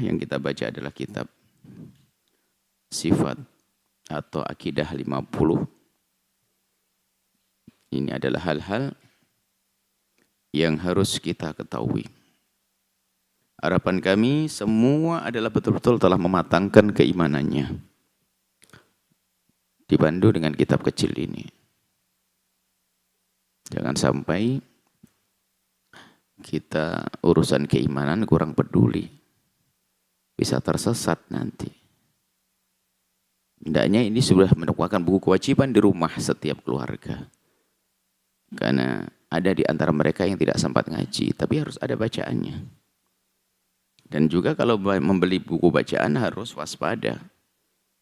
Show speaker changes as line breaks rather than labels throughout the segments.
yang kita baca adalah kitab Sifat atau Akidah 50. Ini adalah hal-hal yang harus kita ketahui. Harapan kami semua adalah betul-betul telah mematangkan keimanannya. Dibantu dengan kitab kecil ini. Jangan sampai kita urusan keimanan kurang peduli. Bisa tersesat nanti. Hendaknya ini sudah merupakan buku kewajiban di rumah setiap keluarga. Karena ada di antara mereka yang tidak sempat ngaji, tapi harus ada bacaannya. Dan juga kalau membeli buku bacaan harus waspada.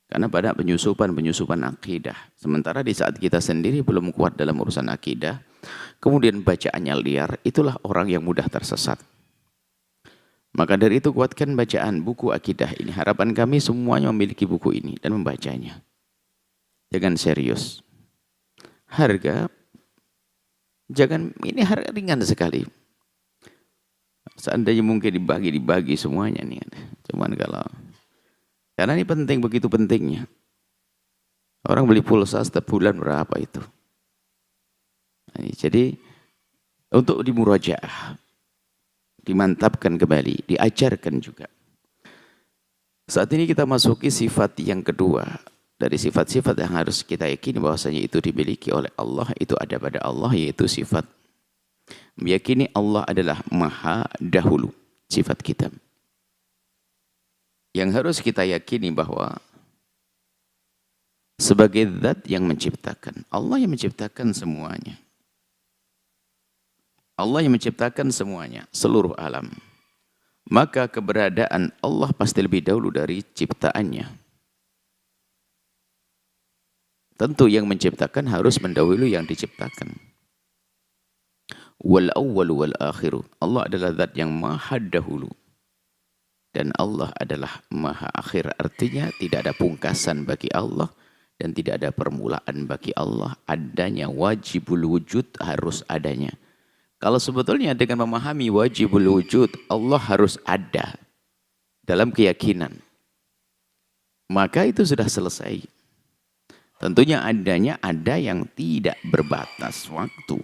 Karena pada penyusupan akidah. Sementara di saat kita sendiri belum kuat dalam urusan akidah, kemudian bacaannya liar, itulah orang yang mudah tersesat. Maka dari itu kuatkan bacaan buku akidah ini. Harapan kami semuanya memiliki buku ini dan membacanya. Jangan serius. Harga, ini harga ringan sekali. Seandainya mungkin dibagi semuanya nih. Cuman karena ini penting, begitu pentingnya. Orang beli pulsa setiap bulan berapa itu. Nah, jadi untuk dimurajaah, dimantapkan kembali, diajarkan juga. Saat ini kita masuki sifat yang kedua. Dari sifat-sifat yang harus kita yakini bahwasanya itu dimiliki oleh Allah, itu ada pada Allah, yaitu sifat meyakini Allah adalah maha dahulu. Sifat kita. Yang harus kita yakini bahwa sebagai zat yang menciptakan, Allah yang menciptakan semuanya. Allah yang menciptakan semuanya, seluruh alam. Maka keberadaan Allah pasti lebih dahulu dari ciptaannya. Tentu yang menciptakan harus mendahului yang diciptakan. Wal awwal wal akhiru. Allah adalah zat yang maha dahulu. Dan Allah adalah maha akhir. Artinya tidak ada pungkasan bagi Allah. Dan tidak ada permulaan bagi Allah. Adanya wajibul wujud harus adanya. Kalau sebetulnya dengan memahami wajibul wujud, Allah harus ada dalam keyakinan. Maka itu sudah selesai. Tentunya adanya ada yang tidak berbatas waktu.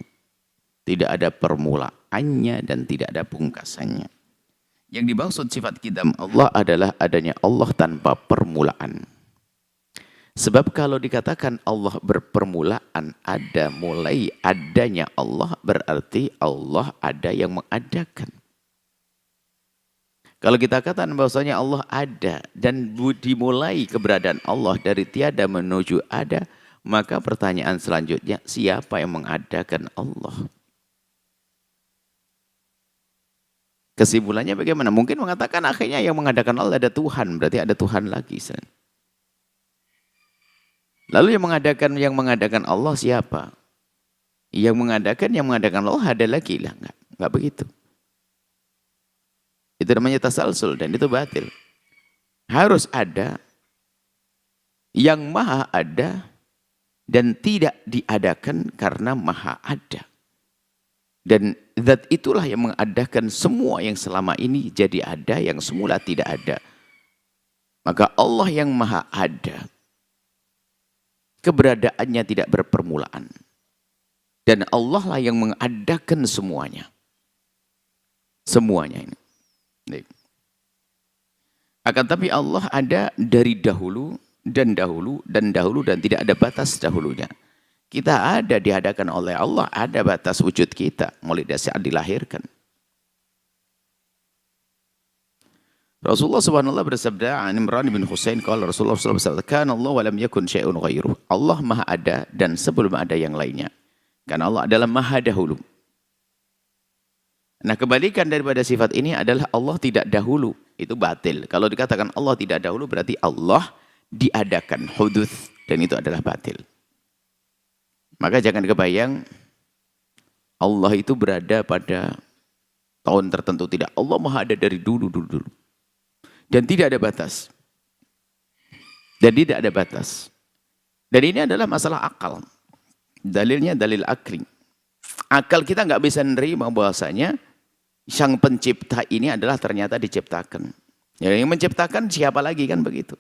Tidak ada permulaannya dan tidak ada pungkasannya. Yang dimaksud sifat qidam Allah adalah adanya Allah tanpa permulaan. Sebab kalau dikatakan Allah berpermulaan, ada mulai adanya Allah, berarti Allah ada yang mengadakan. Kalau kita katakan bahwasanya Allah ada dan dimulai keberadaan Allah dari tiada menuju ada, maka pertanyaan selanjutnya, siapa yang mengadakan Allah? Kesimpulannya bagaimana? Mungkin mengatakan akhirnya yang mengadakan Allah ada Tuhan, berarti ada Tuhan lagi. Lalu yang mengadakan Allah siapa? Yang mengadakan Allah ada lagi lah, enggak begitu. Itu namanya tasalsul dan itu batil. Harus ada yang maha ada dan tidak diadakan karena maha ada. Dan zat itulah yang mengadakan semua yang selama ini jadi ada, yang semula tidak ada. Maka Allah yang maha ada, keberadaannya tidak berpermulaan. Dan Allah lah yang mengadakan semuanya. Semuanya ini. Akan tapi Allah ada dari dahulu dan tidak ada batas dahulunya. Kita ada dihadakan oleh Allah, ada batas wujud kita mulai dari saat dilahirkan. Rasulullah subhanallah bersabda, Imran bin Husain qala Rasulullah sallallahu alaihi wasallam, "Kana Allah wa lam yakun syai'un ghairuh." Allah maha ada dan sebelum ada yang lainnya. Karena Allah adalah maha dahulu. Nah, kebalikan daripada sifat ini adalah Allah tidak dahulu. Itu batil. Kalau dikatakan Allah tidak dahulu berarti Allah diadakan, huduts, dan itu adalah batil. Maka jangan kebayang Allah itu berada pada tahun tertentu. Tidak. Allah maha ada dari dulu. Dan tidak ada batas. Dan tidak ada batas. Dan ini adalah masalah akal. Dalilnya dalil akli. Akal kita nggak bisa menerima bahwasanya sang pencipta ini adalah ternyata diciptakan. Ya, yang menciptakan siapa lagi kan begitu.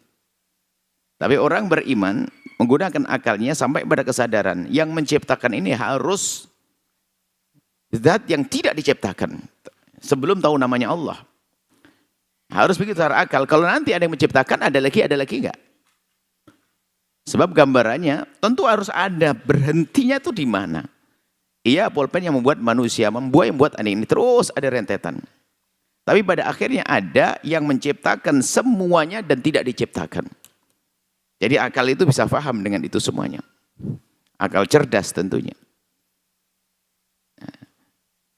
Tapi orang beriman menggunakan akalnya sampai pada kesadaran yang menciptakan ini harus zat yang tidak diciptakan sebelum tahu namanya Allah. Harus begitu secara akal. Kalau nanti ada yang menciptakan, ada lagi enggak? Sebab gambarannya tentu harus ada, berhentinya itu di mana? Iya, pulpen yang membuat manusia, yang membuat ini terus ada rentetan. Tapi pada akhirnya ada yang menciptakan semuanya dan tidak diciptakan. Jadi akal itu bisa paham dengan itu semuanya. Akal cerdas tentunya.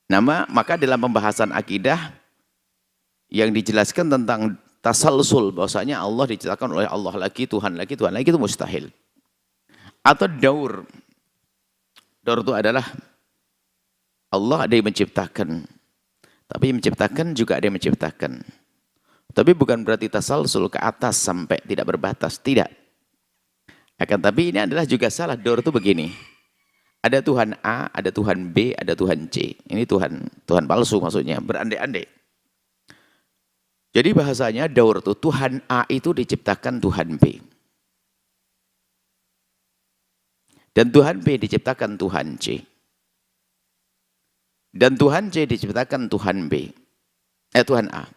Maka dalam pembahasan akidah yang dijelaskan tentang tasalsul, bahwasanya Allah diciptakan oleh Allah lagi, Tuhan lagi itu mustahil. Atau daur. Daur itu adalah Allah ada yang menciptakan. Tapi yang menciptakan juga ada yang menciptakan. Tapi bukan berarti tasalsul ke atas sampai tidak berbatas, tidak. Akan tapi ini adalah juga salah. Daur itu begini. Ada Tuhan A, ada Tuhan B, ada Tuhan C. Ini Tuhan palsu maksudnya, berandai-andai. Jadi bahasanya daur itu Tuhan A itu diciptakan Tuhan B. Dan Tuhan B diciptakan Tuhan C. Dan Tuhan C diciptakan Tuhan B. Tuhan A.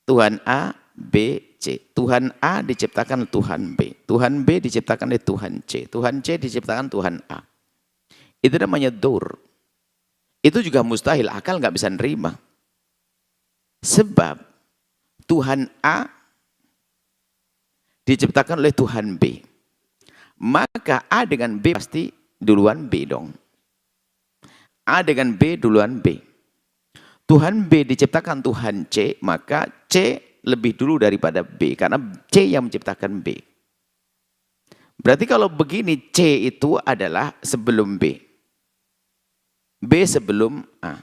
Tuhan A, B, C. Tuhan A diciptakan Tuhan B. Tuhan B diciptakan oleh Tuhan C. Tuhan C diciptakan Tuhan A. Itu namanya daur. Itu juga mustahil, akal nggak bisa nerima. Sebab Tuhan A diciptakan oleh Tuhan B. Maka A dengan B pasti duluan B dong. A dengan B duluan B. Tuhan B diciptakan Tuhan C, maka C lebih dulu daripada B. Karena C yang menciptakan B. Berarti kalau begini C itu adalah sebelum B. B sebelum A.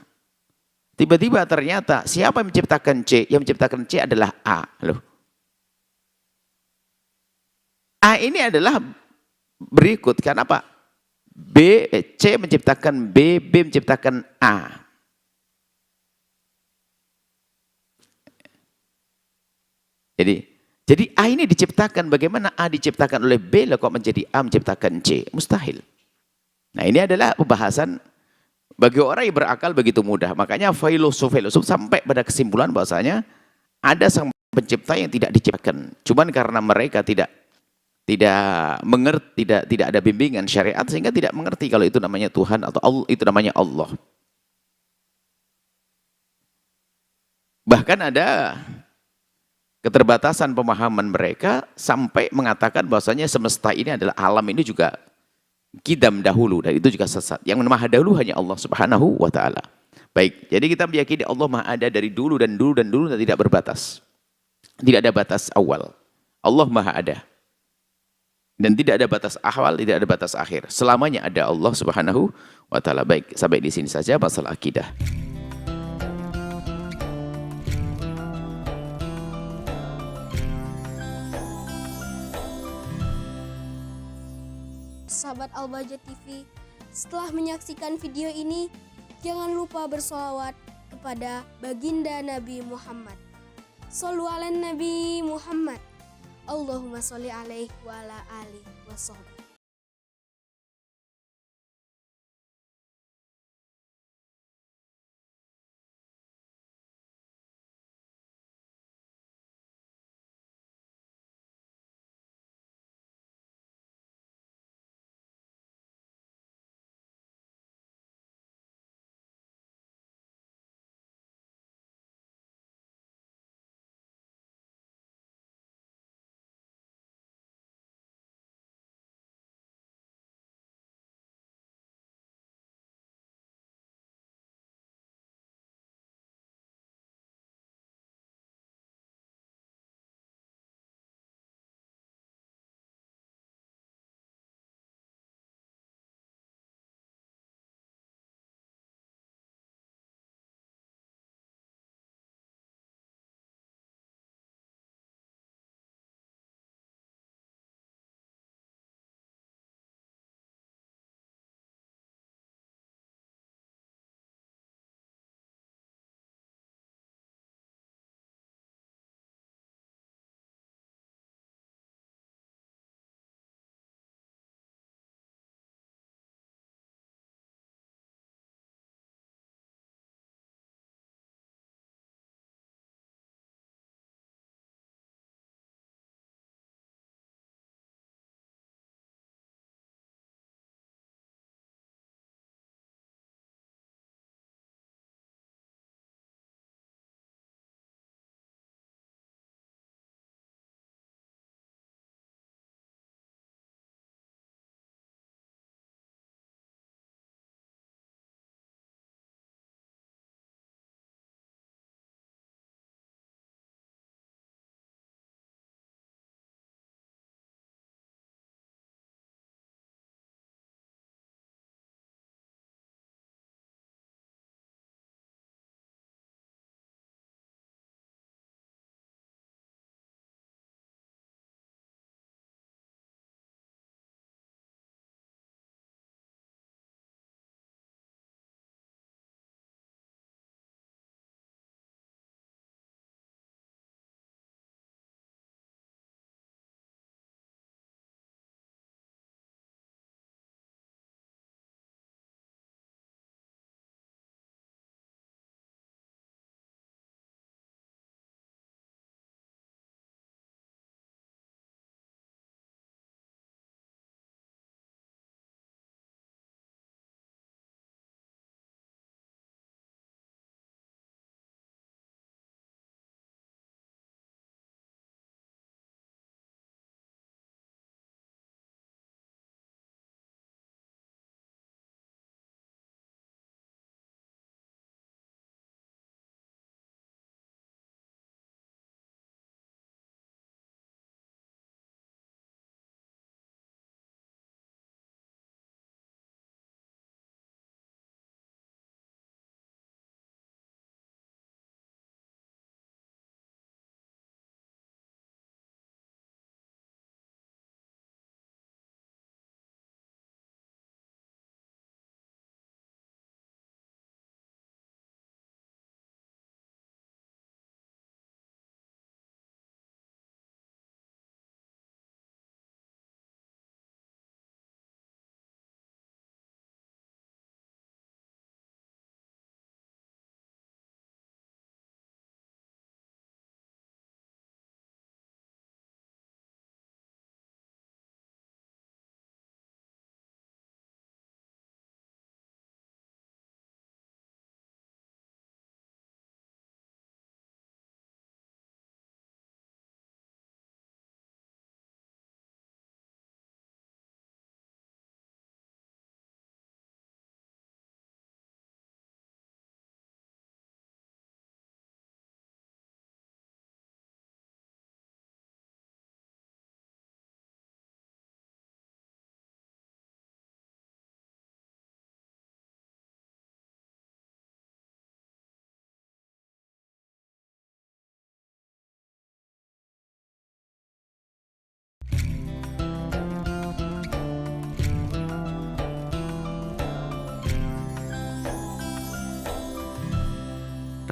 Tiba-tiba ternyata siapa yang menciptakan C? Yang menciptakan C adalah A. Loh. A ini adalah berikut. Kenapa? C menciptakan B, B menciptakan A. Jadi A ini diciptakan. Bagaimana A diciptakan oleh B lah kok menjadi A menciptakan C? Mustahil. Nah ini adalah pembahasan bagi orang yang berakal begitu mudah. Makanya filosof sampai pada kesimpulan bahwasanya ada sang pencipta yang tidak diciptakan. Cuman karena mereka tidak mengerti, tidak ada bimbingan syariat sehingga tidak mengerti kalau itu namanya Tuhan atau Allah, itu namanya Allah. Bahkan ada keterbatasan pemahaman mereka sampai mengatakan bahwasanya semesta ini adalah alam ini juga kidam dahulu, dan itu juga sesat. Yang maha dahulu hanya Allah Subhanahu wa taala. Baik, jadi kita meyakini Allah maha ada dari dulu dan tidak berbatas. Tidak ada batas awal. Allah maha ada. Dan tidak ada batas awal, tidak ada batas akhir. Selamanya ada Allah Subhanahu wa taala. Baik, sampai di sini saja masalah akidah.
Sahabat Al-Bahjah TV, setelah menyaksikan video ini, jangan lupa bersolawat kepada baginda Nabi Muhammad. Shollu ala Nabi Muhammad. Allahumma sholli alaihi wa ala alihi wa sahbihi.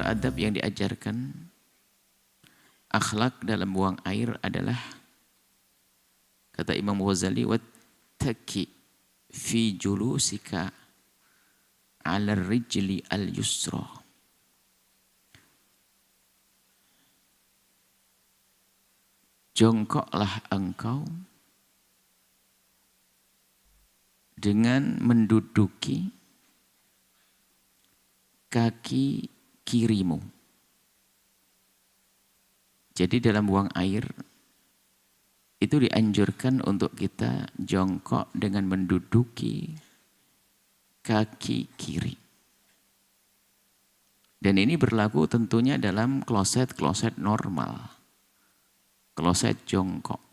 adab yang diajarkan, akhlak dalam buang air adalah, kata Imam Ghazali, wattaki fi julusika ala rijli al-yusra. Jongkoklah engkau dengan menduduki kaki kirimu. Jadi dalam buang air itu dianjurkan untuk kita jongkok dengan menduduki kaki kiri. Dan ini berlaku tentunya dalam kloset-kloset normal. Kloset jongkok.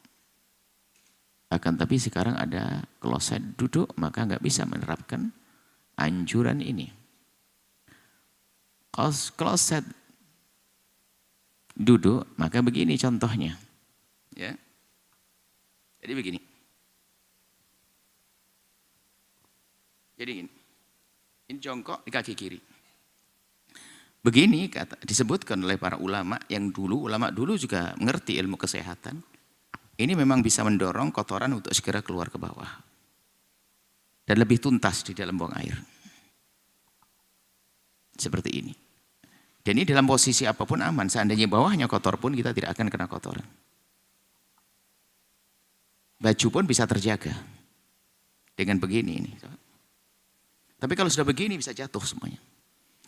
Akan tapi sekarang ada kloset duduk, maka nggak bisa menerapkan anjuran ini. Kloset duduk, maka begini contohnya. Ya. Jadi begini. Jadi gini. Ini jongkok di kaki kiri. Begini disebutkan oleh para ulama yang dulu, ulama dulu juga mengerti ilmu kesehatan. Ini memang bisa mendorong kotoran untuk segera keluar ke bawah. Dan lebih tuntas di dalam buang air. Seperti ini. Dan ini dalam posisi apapun aman. Seandainya bawahnya kotor pun kita tidak akan kena kotoran. Baju pun bisa terjaga. Dengan begini ini. Tapi kalau sudah begini bisa jatuh semuanya.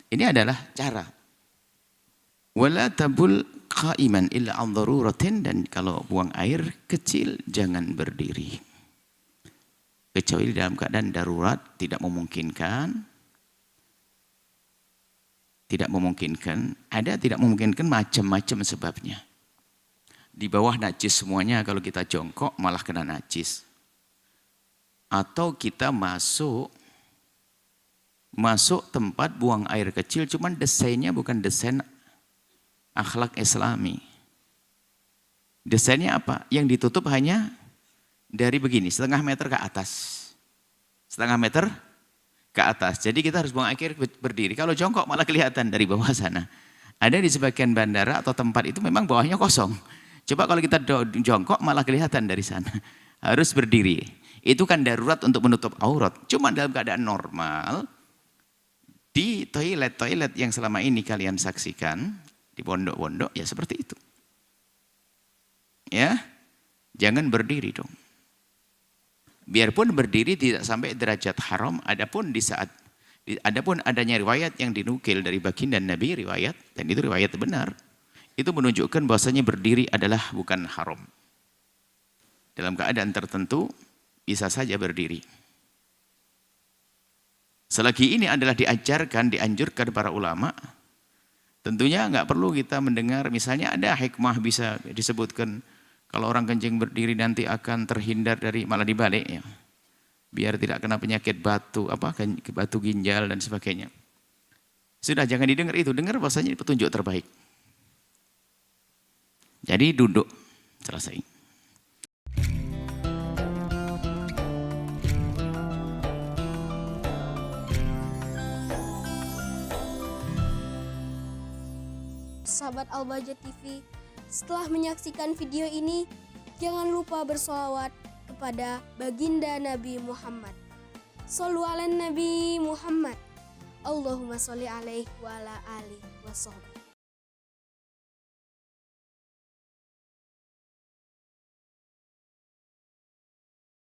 Ini adalah cara. Wala tabul qaiman illa an daruratin, dan kalau buang air kecil jangan berdiri. Kecuali dalam keadaan darurat, tidak memungkinkan. Tidak memungkinkan, ada tidak memungkinkan macam-macam sebabnya. Di bawah najis semuanya, kalau kita jongkok malah kena najis. Atau kita masuk tempat buang air kecil, cuman desainnya bukan desain akhlak islami. Desainnya apa? Yang ditutup hanya dari begini, setengah meter ke atas. Setengah meter ke atas. Jadi kita harus buang air berdiri. Kalau jongkok malah kelihatan dari bawah sana. Ada di sebagian bandara atau tempat itu memang bawahnya kosong. Coba kalau kita jongkok malah kelihatan dari sana. Harus berdiri. Itu kan darurat untuk menutup aurat. Cuma dalam keadaan normal, di toilet-toilet yang selama ini kalian saksikan, di pondok-pondok, ya seperti itu. Ya, jangan berdiri dong. Biarpun berdiri tidak sampai derajat haram, adapun adanya riwayat yang dinukil dari baginda Nabi, riwayat, dan itu riwayat benar, itu menunjukkan bahwasanya berdiri adalah bukan haram. Dalam keadaan tertentu bisa saja berdiri. Selagi ini adalah dianjurkan para ulama, tentunya nggak perlu kita mendengar, misalnya ada hikmah bisa disebutkan, kalau orang kencing berdiri nanti akan terhindar dari, malah dibalik ya, biar tidak kena penyakit batu ginjal dan sebagainya. Sudah, jangan didengar itu, dengar bahasanya petunjuk terbaik. Jadi duduk, selesai.
Sahabat Al-Bahjah TV, setelah menyaksikan video ini, jangan lupa bersolawat kepada baginda Nabi Muhammad. Shollu ala Nabi Muhammad. Allahumma sholli alaihi wa ala alihi wa sahbihi.